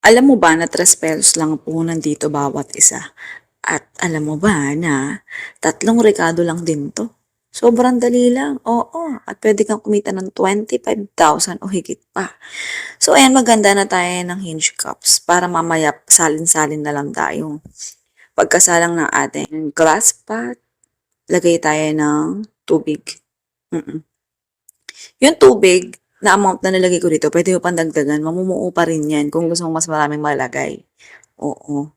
Alam mo ba na ₱3 lang po nandito bawat isa? At alam mo ba na 3 rekado lang din 'to? Sobrang dali lang, oo. At puwede kang kumita ng 25,000 o higit pa. So ayan, maganda na tayo ng hinge cups para mamaya salin-salin na lang tayo. Pagkasalang ng ating glass pot, lagay tayo ng tubig. Mm. Yung tubig na amount na nilagay ko dito puwede mo pang dagdagan, mamumuo pa rin 'yan kung gusto mo mas maraming malagay, oo.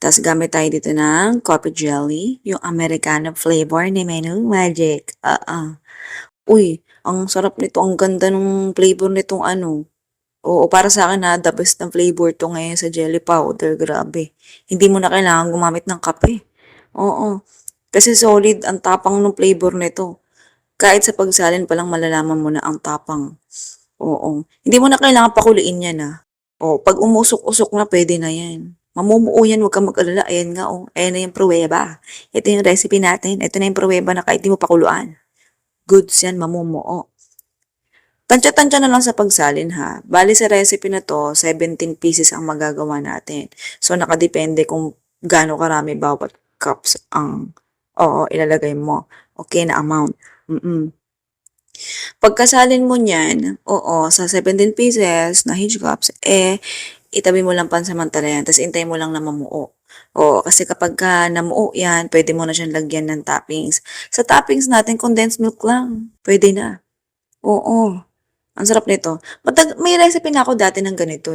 Ta's gamit tayo dito ng coffee jelly, yung Americano flavor ni Menu Magic, oo. Uy, ang sarap nito, ang ganda nung flavor nitong ano, oo, para sa'kin, the best ng flavor 'to ngayon sa jelly powder, grabe. Hindi mo na kailangan gumamit ng kape, oo. Kasi solid ang tapang nung flavor nito. Kahit sa pagsalin pa lang malalaman mo na ang tapang, oo. Hindi mo na kailangan pakuliin 'yan, oh, 'pag umusok-usok na puwede na 'yan. Mamumuo 'yan, huwag kang mag-alala, ayan nga, oh, ayan na yung pruweba. Ito yung recipe natin, ito na yung pruweba na kahit di mo pakuluan, goods 'yan, mamumuo. Tantya-tantya na lang sa pagsalin, ha. Bale sa recipe na 'to, 17 pieces ang magagawa natin. So nakadepende kung gaano karami bawat cups ang, oo, ilalagay mo, okey na amount, mm. Pagkasalin mo niyan, oo, sa 17 pieces na hinge cups, itabi mo lang pansamantala yan ta's hintayin mo lang na mamuo. Oo, kasi kapagka namuo yan, puwede mo na siyang lagyan ng toppings. Sa toppings natin condensed milk lang, puwede na. Oo, ang sarap nito. May recipe na ako dati ng ganito,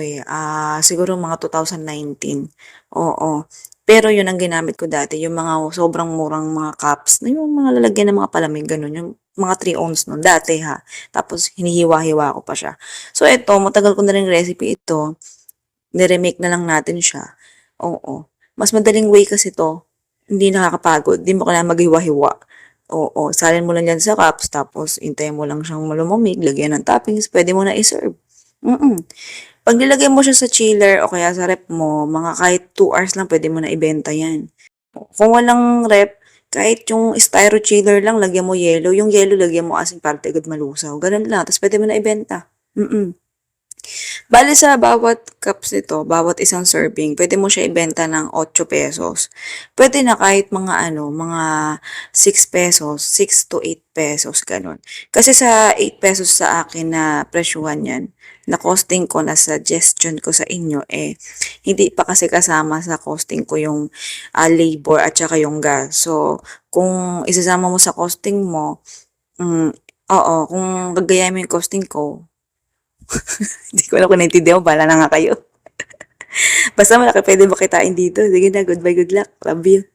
siguro mga 2019, oo. Pero yun ang ginamit ko dati, yung mga sobrang murang mga cups na yung mga lalagyan ng mga palamig, gano'n, yung mga 3 ounce nun, dati ha. Tapos hinihiwa-hiwa ko pa siya. So eto, matagal ko na ring recipe ito, ni-remake na lang natin siya, oo. Mas madaling way kasi 'to, hindi nakakapagod, 'di mo kailangan maghiwa-hiwa. Oo, salin mo lang yan sa cups tapos hintayin mo lang siyang lumamig, lagyan ng toppings, puwede mo na i-serve. 'Pag nilagay mo siya sa chiller o kaya sa ref mo, mga kahit 2 hours lang puwede mo na ibenta yan. Kung walang ref, kahit yung styro chiller lang lagyan mo yelo, yung yelo lagyan mo asin para di agad malusaw, gano'n lang ta's puwede mo na ibenta. Bale sa bawat cups nito, bawat isang serving, pwede mo siya ibenta ng ₱8. Puwede na kahit mga ano, mga ₱6, ₱6 to ₱8, gano'n. Kasi sa ₱8 sa akin na presyuhan 'yan, na costing ko, na suggestion ko sa inyo, hindi pa kasi kasama sa costing ko yung, labor at saka yung gas. So, kung isasama mo sa costing mo, hmm, oo, kung gagayahin mo yung costing ko, hindi ko alam kung naintindihan mo, bahala na nga kayo. Basta malaki puwede makitain dito. Sige na, goodbye, good luck. Love you.